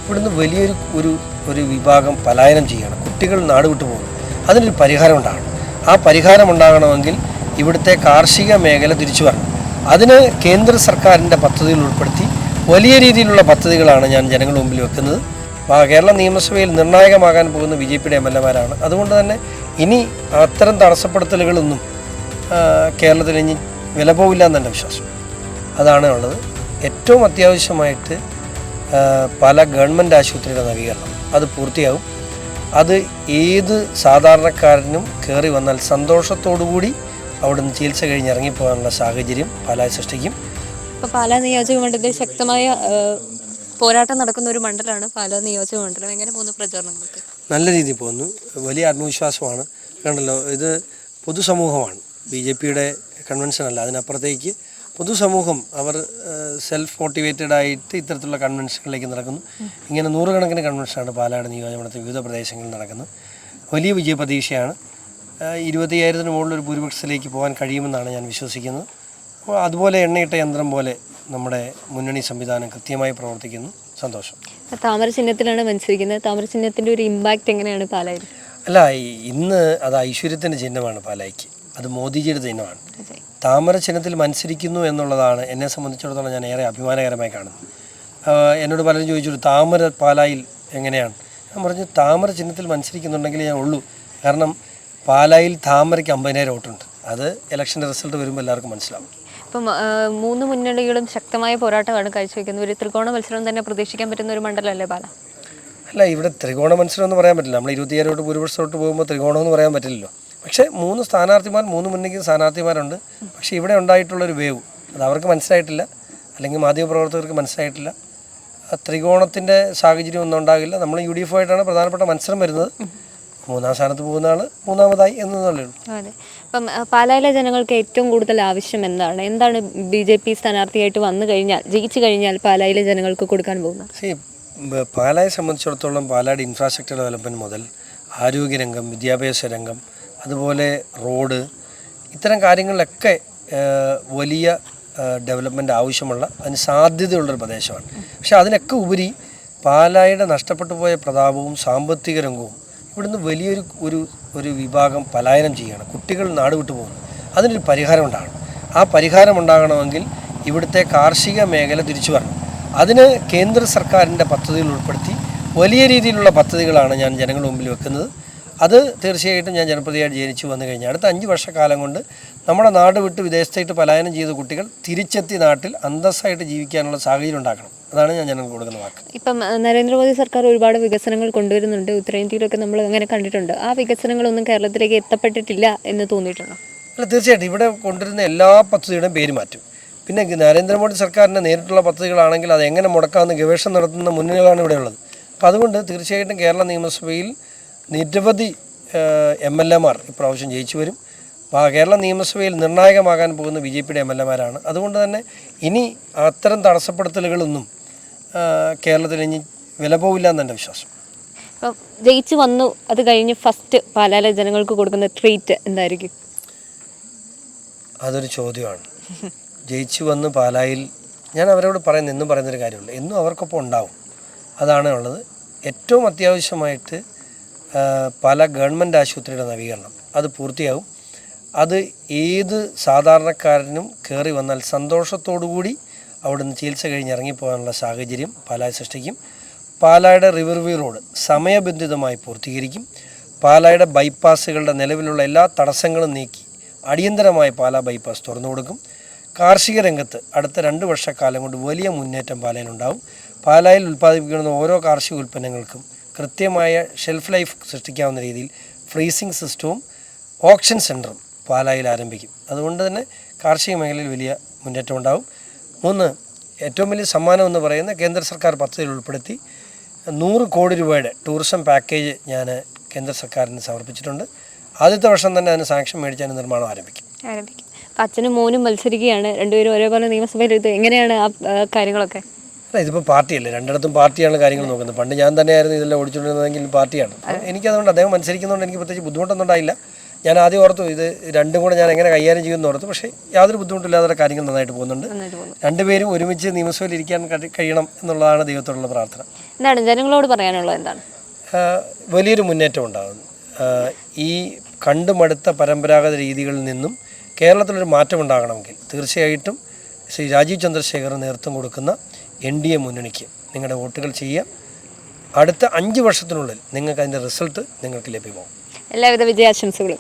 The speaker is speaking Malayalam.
ഇവിടുന്ന് വലിയൊരു ഒരു ഒരു വിഭാഗം പലായനം ചെയ്യണം. കുട്ടികൾ നാട് വിട്ടു പോകുന്നു. അതിനൊരു പരിഹാരം ഉണ്ടാകണം. ആ പരിഹാരം ഉണ്ടാകണമെങ്കിൽ ഇവിടുത്തെ കാർഷിക മേഖല തിരിച്ചു വരണം. അതിന് കേന്ദ്ര സർക്കാരിൻ്റെ പദ്ധതികൾ ഉൾപ്പെടുത്തി വലിയ രീതിയിലുള്ള പദ്ധതികളാണ് ഞാൻ ജനങ്ങളുടെ മുമ്പിൽ വെക്കുന്നത്. കേരള നിയമസഭയിൽ നിർണായകമാകാൻ പോകുന്ന BJPയുടെ MLA-മാരാണ്. അതുകൊണ്ട് തന്നെ ഇനി അത്തരം തടസ്സപ്പെടുത്തലുകളൊന്നും കേരളത്തിൽ ഇനി വില പോവില്ല എന്നെ വിശ്വാസം. അതാണ് ഉള്ളത്. ഏറ്റവും അത്യാവശ്യമായിട്ട് പല ഗവൺമെൻറ് ആശുപത്രിയുടെ നവീകരണം അത് പൂർത്തിയാകും. അത് ഏത് സാധാരണക്കാരനും കയറി വന്നാൽ സന്തോഷത്തോടുകൂടി അവിടെ നിന്ന് ചികിത്സ കഴിഞ്ഞ് ഇറങ്ങിപ്പോകാനുള്ള സാഹചര്യം പാലായിൽ സൃഷ്ടിക്കും. ഇപ്പോൾ പാലാ നിയോജക മണ്ഡലത്തിൽ ശക്തമായ പോരാട്ടം നടക്കുന്ന ഒരു മണ്ഡലമാണ് പാലാ നിയോജക മണ്ഡലം. എങ്ങനെ പോകുന്നു പ്രചാരണങ്ങൾക്ക്? നല്ല രീതിയിൽ പോകുന്നു. വലിയ ആത്മവിശ്വാസമാണ്. കണ്ടല്ലോ, ഇത് പൊതുസമൂഹമാണ്. BJPയുടെ കൺവെൻഷൻ അല്ല, അതിനപ്പുറത്തേക്ക് പൊതുസമൂഹം അവർ സെൽഫ് മോട്ടിവേറ്റഡ് ആയിട്ട് ഇത്തരത്തിലുള്ള കൺവെൻഷനുകളിലേക്ക് നടക്കുന്നു. ഇങ്ങനെ നൂറുകണക്കിന് കൺവെൻഷനാണ് പാലക്കാട് നിയോജകമണ്ഡലത്തിൽ വിവിധ പ്രദേശങ്ങളിൽ നടക്കുന്നത്. വലിയ വിജയപ്രതീക്ഷയാണ്. 25,000-ന് മുകളിലൊരു ഭൂരിപക്ഷത്തിലേക്ക് പോകാൻ കഴിയുമെന്നാണ് ഞാൻ വിശ്വസിക്കുന്നത്. അതുപോലെ എണ്ണയിട്ട യന്ത്രം പോലെ നമ്മുടെ മുന്നണി സംവിധാനം കൃത്യമായി പ്രവർത്തിക്കുന്നു. സന്തോഷം. താമര ചിഹ്നത്തിലാണ് മത്സരിക്കുന്നത്. താമര ചിഹ്നത്തിൻ്റെ ഒരു ഇമ്പാക്റ്റ് എങ്ങനെയാണ് പാലായിൽ? അല്ല, ഇന്ന് അത് ഐശ്വര്യത്തിൻ്റെ ചിഹ്നമാണ് പാലായ്ക്ക്. അത് മോദിജിയുടെ ചിഹ്നമാണ്. താമര ചിഹ്നത്തിൽ മത്സരിക്കുന്നു എന്നുള്ളതാണ് എന്നെ സംബന്ധിച്ചിടത്തോളം ഞാൻ ഏറെ അഭിമാനകരമായി കാണുന്നത്. എന്നോട് പലരും ചോദിച്ചു താമര പാലായിൽ എങ്ങനെയാണ്. ഞാൻ പറഞ്ഞു താമര ചിഹ്നത്തിൽ മത്സരിക്കുന്നുണ്ടെങ്കിൽ ഞാൻ ഉള്ളൂ. കാരണം പാലായിൽ താമരയ്ക്ക് 50,000 വോട്ടുണ്ട്. അത് ഇലക്ഷൻ്റെ റിസൾട്ട് വരുമ്പോൾ എല്ലാവർക്കും മനസ്സിലാവും. ഇപ്പം മൂന്ന് മുന്നണികളും ശക്തമായ പോരാട്ടമാണ് കാഴ്ചവെക്കുന്നത്. ഒരു ത്രികോണ മത്സരം തന്നെ പ്രതീക്ഷിക്കാൻ പറ്റുന്ന ഒരു മണ്ഡലമല്ലേ പാല? അല്ല, ഇവിടെ ത്രികോണ മത്സരം എന്ന് പറയാൻ പറ്റില്ല. നമ്മൾ 25,000 വോട്ട് ഭൂരിപക്ഷത്തോട്ട് പോകുമ്പോൾ ത്രികോണം എന്ന് പറയാൻ പറ്റില്ലല്ലോ. പക്ഷേ 3 സ്ഥാനാർത്ഥിമാർ, 3 മുന്നണിക്കും സ്ഥാനാർത്ഥിമാരുണ്ട്. പക്ഷേ ഇവിടെ ഉണ്ടായിട്ടുള്ളൊരു വേവ് അത് അവർക്ക് മനസ്സിലായിട്ടില്ല, അല്ലെങ്കിൽ മാധ്യമപ്രവർത്തകർക്ക് മനസ്സിലായിട്ടില്ല. ത്രികോണത്തിൻ്റെ സാഹചര്യം ഒന്നും ഉണ്ടാകില്ല. നമ്മൾ UDF ആയിട്ടാണ് പ്രധാനപ്പെട്ട മത്സരം വരുന്നത്. 3-ാം സ്ഥാനത്ത് പോകുന്ന ആൾ 3-ാമതായി എന്നതല്ലേ ഉള്ളൂ. അതെ. ഇപ്പം പാലായിലെ ജനങ്ങൾക്ക് ഏറ്റവും കൂടുതൽ ആവശ്യം എന്താണ് BJP സ്ഥാനാർത്ഥിയായിട്ട് വന്നു കഴിഞ്ഞാൽ, ജയിച്ചു കഴിഞ്ഞാൽ പാലായിലെ ജനങ്ങൾക്ക് കൊടുക്കാൻ പോകുന്നത്? പാലായെ സംബന്ധിച്ചിടത്തോളം പാലായുടെ ഇൻഫ്രാസ്ട്രക്ചർ ഡെവലപ്മെൻറ്റ് മുതൽ ആരോഗ്യരംഗം, വിദ്യാഭ്യാസ രംഗം, അതുപോലെ റോഡ്, ഇത്തരം കാര്യങ്ങളിലൊക്കെ വലിയ ഡെവലപ്മെൻറ്റ് ആവശ്യമുള്ള, അതിന് സാധ്യതയുള്ളൊരു പ്രദേശമാണ്. പക്ഷേ അതിനൊക്കെ ഉപരി പാലായുടെ നഷ്ടപ്പെട്ടു പോയ പ്രതാപവും സാമ്പത്തിക രംഗവും ഇവിടുന്ന് വലിയൊരു ഒരു വിഭാഗം പലായനം ചെയ്യണം. കുട്ടികൾ നാട് വിട്ടു പോകുന്നു. അതിനൊരു പരിഹാരം ഉണ്ടാകണം. ആ പരിഹാരം ഉണ്ടാകണമെങ്കിൽ ഇവിടുത്തെ കാർഷിക മേഖല തിരിച്ചു വരണം. അതിന് കേന്ദ്ര സർക്കാരിൻ്റെ പദ്ധതികൾ ഉൾപ്പെടുത്തി വലിയ രീതിയിലുള്ള പദ്ധതികളാണ് ഞാൻ ജനങ്ങളുടെ മുമ്പിൽ വെക്കുന്നത്. അത് തീർച്ചയായിട്ടും ഞാൻ ജനപ്രതിയായിട്ട് ജനിച്ചു വന്നു കഴിഞ്ഞാൽ അടുത്ത 5 വർഷക്കാലം കൊണ്ട് നമ്മുടെ നാട് വിട്ട് വിദേശത്തേക്ക് പലായനം ചെയ്ത കുട്ടികൾ തിരിച്ചെത്തി നാട്ടിൽ അന്തസ്സായിട്ട് ജീവിക്കാനുള്ള സാഹചര്യം ഉണ്ടാക്കണം. അതാണ് ഞാൻ ജനങ്ങൾക്ക് കൊടുക്കുന്ന വാക്ക്. ഇപ്പം നരേന്ദ്രമോദി സർക്കാർ ഒരുപാട് വികസനങ്ങൾ കൊണ്ടുവരുന്നുണ്ട്. ഉത്തരേന്ത്യയിലൊക്കെ നമ്മൾ അങ്ങനെ കണ്ടിട്ടുണ്ട്. ആ വികസനങ്ങളൊന്നും കേരളത്തിലേക്ക് എത്തപ്പെട്ടിട്ടില്ല എന്ന് തോന്നിയിട്ടുണ്ടോ? അല്ല, തീർച്ചയായിട്ടും ഇവിടെ കൊണ്ടുവരുന്ന എല്ലാ പദ്ധതിയുടെയും പേര് മാറ്റും. പിന്നെ നരേന്ദ്രമോദി സർക്കാരിൻ്റെ നേരിട്ടുള്ള പദ്ധതികളാണെങ്കിൽ അത് എങ്ങനെ മുടക്കാമെന്ന് ഗവേഷണം നടത്തുന്ന മുന്നണികളാണ് ഇവിടെ ഉള്ളത്. അപ്പോൾ അതുകൊണ്ട് തീർച്ചയായിട്ടും കേരള നിയമസഭയിൽ നിരവധി MLA-മാർ ഇപ്രാവശ്യം ജയിച്ചു വരും. കേരള നിയമസഭയിൽ നിർണായകമാകാൻ പോകുന്ന BJPയുടെ MLA-മാരാണ്. അതുകൊണ്ട് തന്നെ ഇനി അത്തരം തടസ്സപ്പെടുത്തലുകളൊന്നും കേരളത്തിൽ ഇനി വില പോവില്ല എന്നെ വിശ്വാസം. ഇപ്പം ജയിച്ചു വന്നു, അത് കഴിഞ്ഞ് ഫസ്റ്റ് പാലായിലെ ജനങ്ങൾക്ക് കൊടുക്കുന്ന ട്രീറ്റ് എന്തായിരിക്കും? അതൊരു ചോദ്യമാണ്. ജയിച്ചു വന്ന് പാലായിൽ ഞാൻ അവരോട് എന്നും പറയുന്നൊരു കാര്യമുള്ളൂ, എന്നും അവർക്കൊപ്പം ഉണ്ടാവും. അതാണ് ഉള്ളത്. ഏറ്റവും അത്യാവശ്യമായിട്ട് പല ഗവൺമെൻറ് ആശുപത്രിയുടെ നവീകരണം അത് പൂർത്തിയാകും. അത് ഏത് സാധാരണക്കാരനും കയറി വന്നാൽ സന്തോഷത്തോടുകൂടി അവിടെ നിന്ന് ചികിത്സ കഴിഞ്ഞ് ഇറങ്ങിപ്പോകാനുള്ള സാഹചര്യം പാലായിൽ സൃഷ്ടിക്കും. പാലായുടെ റിവർ വ്യൂ റോഡ് സമയബന്ധിതമായി പൂർത്തീകരിക്കും. പാലായുടെ ബൈപ്പാസുകളുടെ നിലവിലുള്ള എല്ലാ തടസ്സങ്ങളും നീക്കി അടിയന്തരമായി പാലാ ബൈപ്പാസ് തുറന്നു കൊടുക്കും. കാർഷിക രംഗത്ത് അടുത്ത 2 വർഷക്കാലം കൊണ്ട് വലിയ മുന്നേറ്റം പാലായിലുണ്ടാവും. പാലായിൽ ഉൽപ്പാദിപ്പിക്കുന്ന ഓരോ കാർഷിക ഉൽപ്പന്നങ്ങൾക്കും കൃത്യമായ ഷെൽഫ് ലൈഫ് സൃഷ്ടിക്കാവുന്ന രീതിയിൽ ഫ്രീസിംഗ് സിസ്റ്റവും ഓപ്ഷൻ സെൻറ്ററും പാലായിൽ ആരംഭിക്കും. അതുകൊണ്ട് തന്നെ കാർഷിക മേഖലയിൽ വലിയ മുന്നേറ്റം ഉണ്ടാവും. 3, ഏറ്റവും വലിയ സമ്മാനം എന്ന് പറയുന്ന കേന്ദ്ര സർക്കാർ പദ്ധതിയിൽ ഉൾപ്പെടുത്തി 100 കോടി രൂപയുടെ ടൂറിസം പാക്കേജ് ഞാൻ കേന്ദ്ര സർക്കാരിന് സമർപ്പിച്ചിട്ടുണ്ട്. ആദ്യത്തെ വർഷം തന്നെ അതിന് സാങ്ഷൻ മേടിച്ചാൽ നിർമ്മാണം ആരംഭിക്കും. അച്ഛനും മോനും മത്സരിക്കുകയാണ്, രണ്ടുപേരും ഒരേപോലെ നിയമസഭയിൽ. എങ്ങനെയാണ് ആ കാര്യങ്ങളൊക്കെ? അല്ല, ഇതിപ്പോൾ പാർട്ടിയല്ലേ, രണ്ടിടത്തും പാർട്ടിയാണ് കാര്യങ്ങൾ നോക്കുന്നത്. പണ്ട് ഞാൻ തന്നെയായിരുന്നു ഇതെല്ലാം ഓടിച്ചുകൊണ്ടിരുന്നതെങ്കിൽ പാർട്ടിയാണ്. എനിക്കതുകൊണ്ട് അദ്ദേഹം മത്സരിക്കുന്നതുകൊണ്ട് എനിക്ക് പ്രത്യേകിച്ച് ബുദ്ധിമുട്ടൊന്നും ഉണ്ടായില്ല. ഞാൻ ആദ്യം ഓർത്തു ഇത് രണ്ടും കൂടെ ഞാൻ എങ്ങനെ കൈകാര്യം ചെയ്യുമെന്ന് ഓർത്തു. പക്ഷേ യാതൊരു ബുദ്ധിമുട്ടില്ലാതെ കാര്യങ്ങൾ നന്നായിട്ട് പോകുന്നുണ്ട്. രണ്ടുപേരും ഒരുമിച്ച് നിയമസഭയിൽ ഇരിക്കാൻ കഴിയണം എന്നുള്ളതാണ് ദൈവത്തോടുള്ള പ്രാർത്ഥന. എന്താണ് ജനങ്ങളോട് പറയാനുള്ളത്? എന്താണ് വലിയൊരു മുന്നേറ്റം ഉണ്ടാകും. ഈ കണ്ടുമടുത്ത പരമ്പരാഗത രീതികളിൽ നിന്നും കേരളത്തിലൊരു മാറ്റം ഉണ്ടാകണമെങ്കിൽ തീർച്ചയായിട്ടും ശ്രീ രാജീവ് ചന്ദ്രശേഖർ നേതൃത്വം കൊടുക്കുന്ന NDA മുന്നണിക്ക് നിങ്ങളുടെ വോട്ടുകൾ ചെയ്യുക. അടുത്ത 5 വർഷത്തിനുള്ളിൽ നിങ്ങൾക്ക് അതിൻ്റെ റിസൾട്ട് നിങ്ങൾക്ക് ലഭ്യമാകും. എല്ലാവിധ വിജയാശംസകളും.